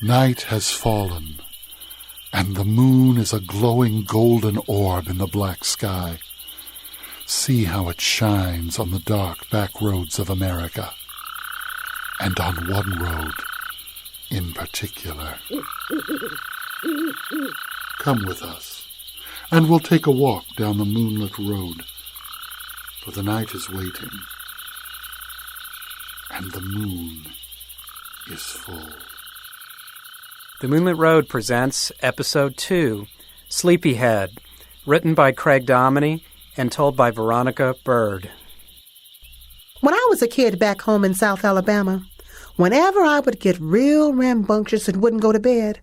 Night has fallen, and the moon is a glowing golden orb in the black sky. See how it shines on the dark back roads of America, and on one road in particular. Come with us, and we'll take a walk down the moonlit road, for the night is waiting, and the moon is full. The Moonlit Road presents Episode 2, Sleepyhead, written by Craig Dominey and told by Veronica, Byrd. When I was a kid back home in South Alabama, whenever I would get real rambunctious and wouldn't go to bed,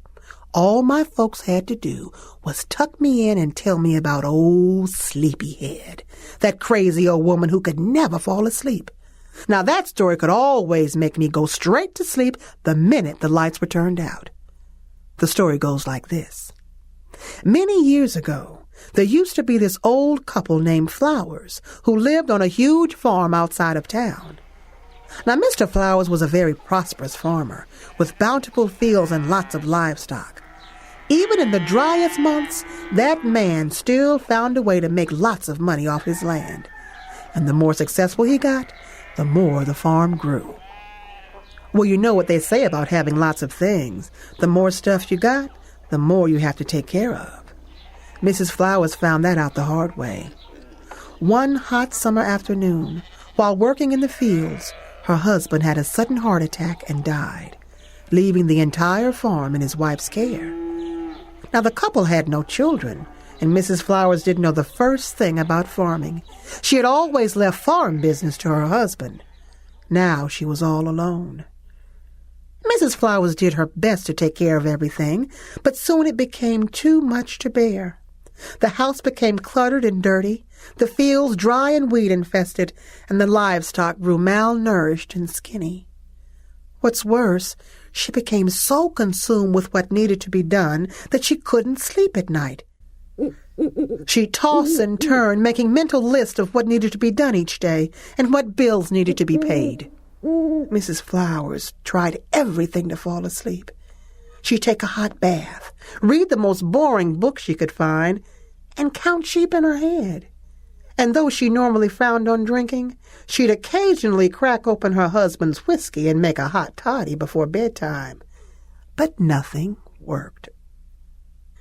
all my folks had to do was tuck me in and tell me about old Sleepyhead, that crazy old woman who could never fall asleep. Now that story could always make me go straight to sleep the minute the lights were turned out. The story goes like this. Many years ago, there used to be this old couple named Flowers who lived on a huge farm outside of town. Now, Mr. Flowers was a very prosperous farmer with bountiful fields and lots of livestock. Even in the driest months, that man still found a way to make lots of money off his land. And the more successful he got, the more the farm grew. Well, you know what they say about having lots of things. The more stuff you got, the more you have to take care of. Mrs. Flowers found that out the hard way. One hot summer afternoon, while working in the fields, her husband had a sudden heart attack and died, leaving the entire farm in his wife's care. Now, the couple had no children, and Mrs. Flowers didn't know the first thing about farming. She had always left farm business to her husband. Now she was all alone. Mrs. Flowers did her best to take care of everything, but soon it became too much to bear. The house became cluttered and dirty, the fields dry and weed-infested, and the livestock grew malnourished and skinny. What's worse, she became so consumed with what needed to be done that she couldn't sleep at night. She tossed and turned, making mental lists of what needed to be done each day and what bills needed to be paid. Mrs. Flowers tried everything to fall asleep. She'd take a hot bath, read the most boring book she could find, and count sheep in her head. And though she normally frowned on drinking, she'd occasionally crack open her husband's whiskey and make a hot toddy before bedtime. But nothing worked.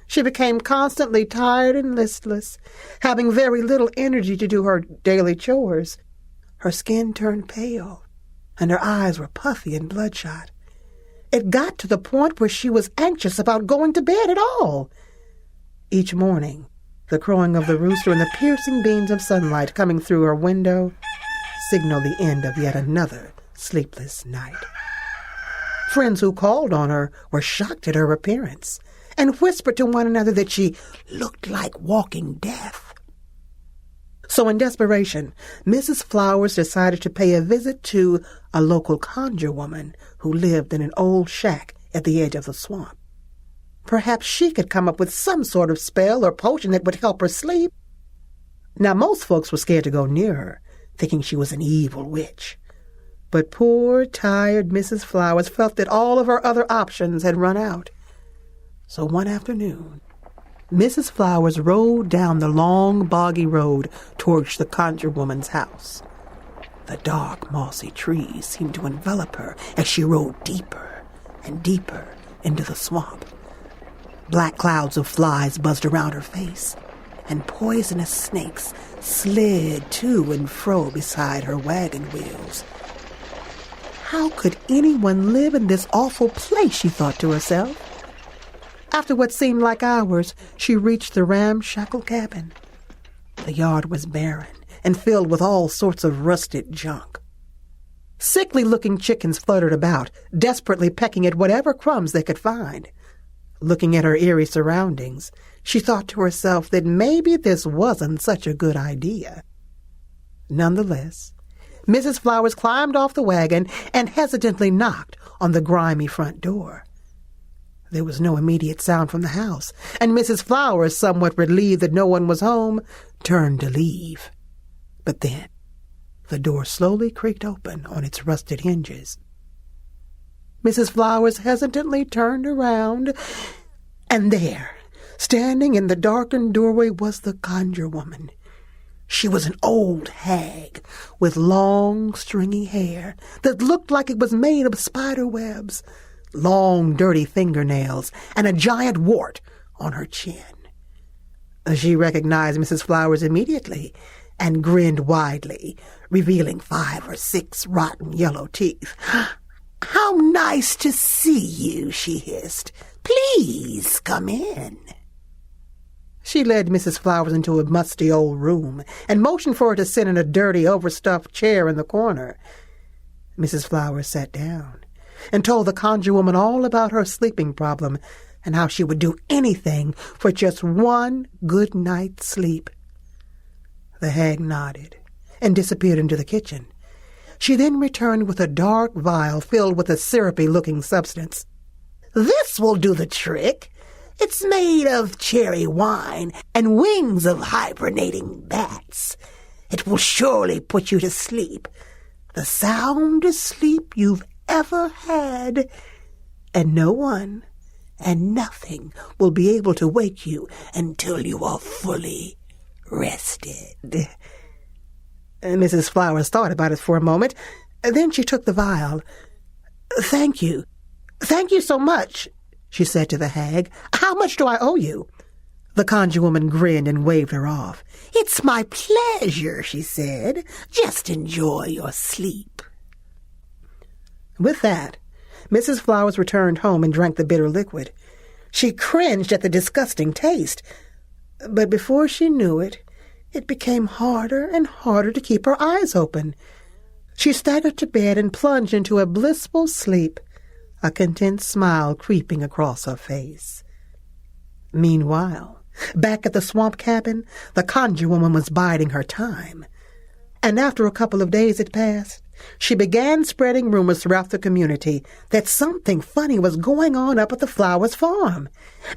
She became constantly tired and listless, having very little energy to do her daily chores. Her skin turned pale, and her eyes were puffy and bloodshot. It got to the point where she was anxious about going to bed at all. Each morning, the crowing of the rooster and the piercing beams of sunlight coming through her window signaled the end of yet another sleepless night. Friends who called on her were shocked at her appearance and whispered to one another that she looked like walking death. So in desperation, Mrs. Flowers decided to pay a visit to a local conjure woman who lived in an old shack at the edge of the swamp. Perhaps she could come up with some sort of spell or potion that would help her sleep. Now, most folks were scared to go near her, thinking she was an evil witch. But poor, tired Mrs. Flowers felt that all of her other options had run out. So one afternoon, Mrs. Flowers rode down the long, boggy road towards the conjure woman's house. The dark, mossy trees seemed to envelop her as she rode deeper and deeper into the swamp. Black clouds of flies buzzed around her face, and poisonous snakes slid to and fro beside her wagon wheels. How could anyone live in this awful place, she thought to herself. After what seemed like hours, she reached the ramshackle cabin. The yard was barren and filled with all sorts of rusted junk. Sickly-looking chickens fluttered about, desperately pecking at whatever crumbs they could find. Looking at her eerie surroundings, she thought to herself that maybe this wasn't such a good idea. Nonetheless, Mrs. Flowers climbed off the wagon and hesitantly knocked on the grimy front door. There was no immediate sound from the house, and Mrs. Flowers, somewhat relieved that no one was home, turned to leave. But then the door slowly creaked open on its rusted hinges. Mrs. Flowers hesitantly turned around, and there, standing in the darkened doorway, was the conjure woman. She was an old hag with long, stringy hair that looked like it was made of spider webs, long, dirty fingernails, and a giant wart on her chin. She recognized Mrs. Flowers immediately and grinned widely, revealing 5 or 6 rotten yellow teeth. "How nice to see you," she hissed. "Please come in." She led Mrs. Flowers into a musty old room and motioned for her to sit in a dirty, overstuffed chair in the corner. Mrs. Flowers sat down and told the conjure woman all about her sleeping problem and how she would do anything for just one good night's sleep. The hag nodded and disappeared into the kitchen. She then returned with a dark vial filled with a syrupy-looking substance. "This will do the trick. It's made of cherry wine and wings of hibernating bats. It will surely put you to sleep, the soundest sleep you've ever had, and no one and nothing will be able to wake you until you are fully rested." Mrs. Flowers thought about it for a moment. Then she took the vial. Thank you so much," she said to the hag. "How much do I owe you?" The conjure woman grinned and waved her off. "It's my pleasure," she said. "Just enjoy your sleep." With that, Mrs. Flowers returned home and drank the bitter liquid. She cringed at the disgusting taste, but before she knew it, it became harder and harder to keep her eyes open. She staggered to bed and plunged into a blissful sleep, a content smile creeping across her face. Meanwhile, back at the swamp cabin, the conjure woman was biding her time. And after a couple of days had passed, she began spreading rumors throughout the community that something funny was going on up at the Flowers farm.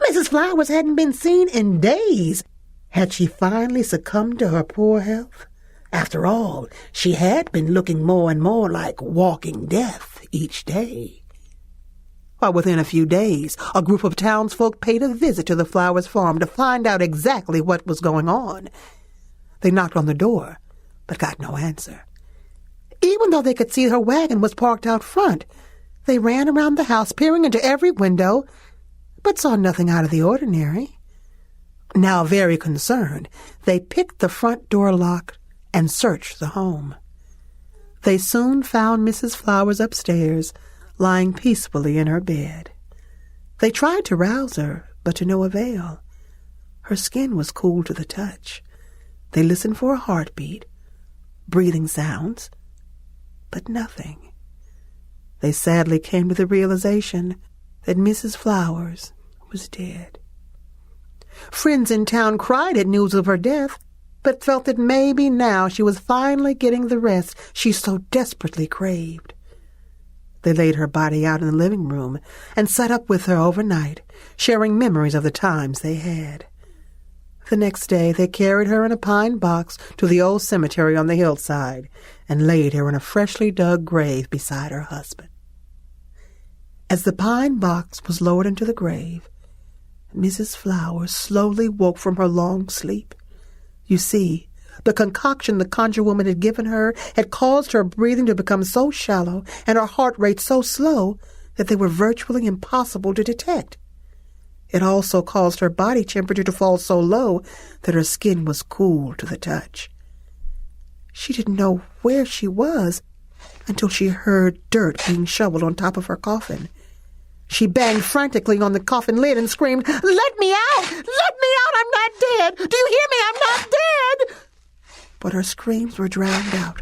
Mrs. Flowers hadn't been seen in days. Had she finally succumbed to her poor health? After all, she had been looking more and more like walking death each day. Well, within a few days, a group of townsfolk paid a visit to the Flowers farm to find out exactly what was going on. They knocked on the door, but got no answer. Even though they could see her wagon was parked out front, they ran around the house, peering into every window, but saw nothing out of the ordinary. Now very concerned, they picked the front door lock and searched the home. They soon found Mrs. Flowers upstairs, lying peacefully in her bed. They tried to rouse her, but to no avail. Her skin was cool to the touch. They listened for a heartbeat, breathing sounds, but nothing. They sadly came to the realization that Mrs. Flowers was dead. Friends in town cried at news of her death, but felt that maybe now she was finally getting the rest she so desperately craved. They laid her body out in the living room and sat up with her overnight, sharing memories of the times they had. The next day they carried her in a pine box to the old cemetery on the hillside and laid her in a freshly dug grave beside her husband. As the pine box was lowered into the grave, Mrs. Flowers slowly woke from her long sleep. You see, the concoction the conjure woman had given her had caused her breathing to become so shallow and her heart rate so slow that they were virtually impossible to detect. It also caused her body temperature to fall so low that her skin was cool to the touch. She didn't know where she was until she heard dirt being shoveled on top of her coffin. She banged frantically on the coffin lid and screamed, "Let me out! Let me out! I'm not dead! Do you hear me? I'm not dead!" But her screams were drowned out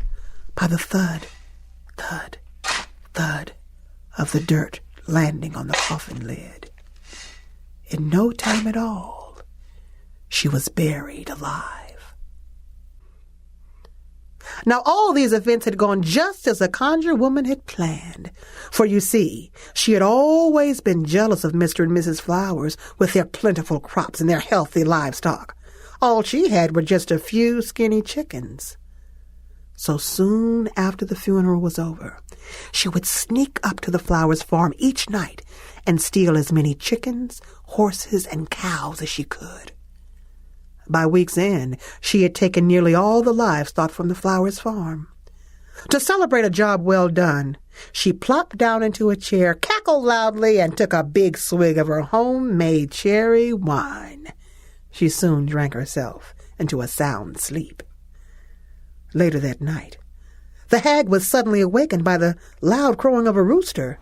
by the thud, thud, thud of the dirt landing on the coffin lid. In no time at all, she was buried alive. Now, all these events had gone just as the conjure woman had planned. For you see, she had always been jealous of Mr. and Mrs. Flowers with their plentiful crops and their healthy livestock. All she had were just a few skinny chickens. So soon after the funeral was over, she would sneak up to the Flowers farm each night and steal as many chickens, horses, and cows as she could. By week's end, she had taken nearly all the livestock from the Flowers farm. To celebrate a job well done, she plopped down into a chair, cackled loudly, and took a big swig of her homemade cherry wine. She soon drank herself into a sound sleep. Later that night, the hag was suddenly awakened by the loud crowing of a rooster.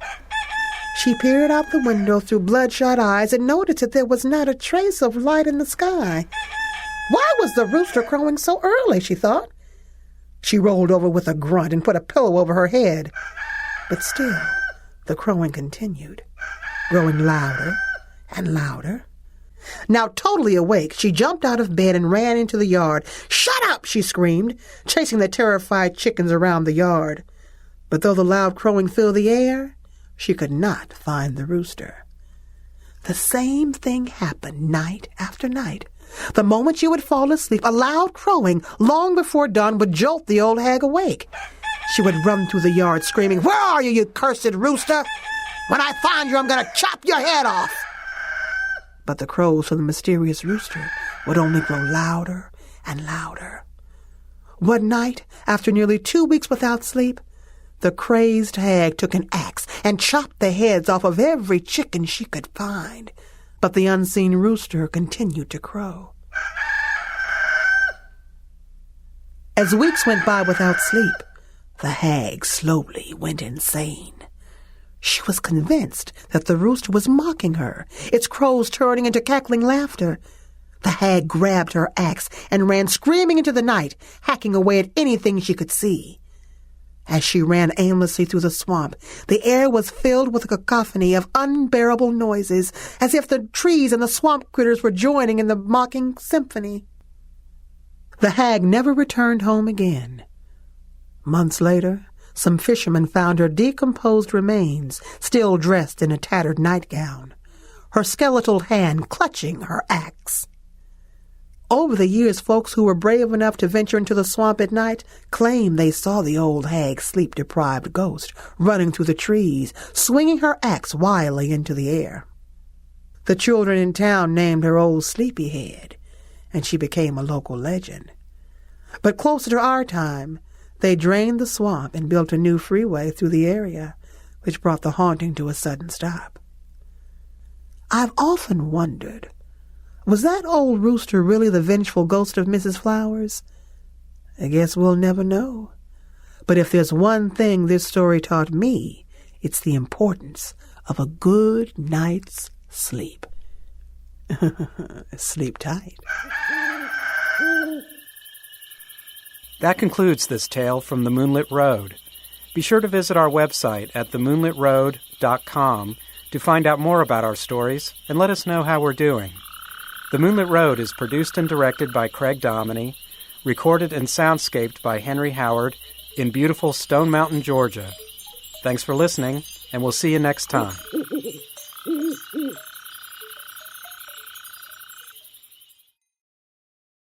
She peered out the window through bloodshot eyes and noticed that there was not a trace of light in the sky. Why was the rooster crowing so early, she thought. She rolled over with a grunt and put a pillow over her head. But still, the crowing continued, growing louder and louder. Now totally awake, she jumped out of bed and ran into the yard. "Shut up!" she screamed, chasing the terrified chickens around the yard. But though the loud crowing filled the air, she could not find the rooster. The same thing happened night after night. The moment she would fall asleep, a loud crowing, long before dawn, would jolt the old hag awake. She would run through the yard screaming, "Where are you, you cursed rooster? When I find you, I'm going to chop your head off!" But the crows from the mysterious rooster would only grow louder and louder. One night, after nearly 2 weeks without sleep, the crazed hag took an axe and chopped the heads off of every chicken she could find. But the unseen rooster continued to crow. As weeks went by without sleep, the hag slowly went insane. She was convinced that the rooster was mocking her, its crows turning into cackling laughter. The hag grabbed her axe and ran screaming into the night, hacking away at anything she could see. As she ran aimlessly through the swamp, the air was filled with a cacophony of unbearable noises, as if the trees and the swamp critters were joining in the mocking symphony. The hag never returned home again. Months later, some fishermen found her decomposed remains, still dressed in a tattered nightgown, her skeletal hand clutching her axe. Over the years, folks who were brave enough to venture into the swamp at night claimed they saw the old hag's sleep-deprived ghost running through the trees, swinging her axe wildly into the air. The children in town named her Old Sleepyhead, and she became a local legend. But closer to our time, they drained the swamp and built a new freeway through the area, which brought the haunting to a sudden stop. I've often wondered, was that old rooster really the vengeful ghost of Mrs. Flowers? I guess we'll never know. But if there's one thing this story taught me, it's the importance of a good night's sleep. Sleep tight. That concludes this tale from the Moonlit Road. Be sure to visit our website at themoonlitroad.com to find out more about our stories and let us know how we're doing. The Moonlit Road is produced and directed by Craig Dominey, recorded and soundscaped by Henry Howard in beautiful Stone Mountain, Georgia. Thanks for listening, and we'll see you next time.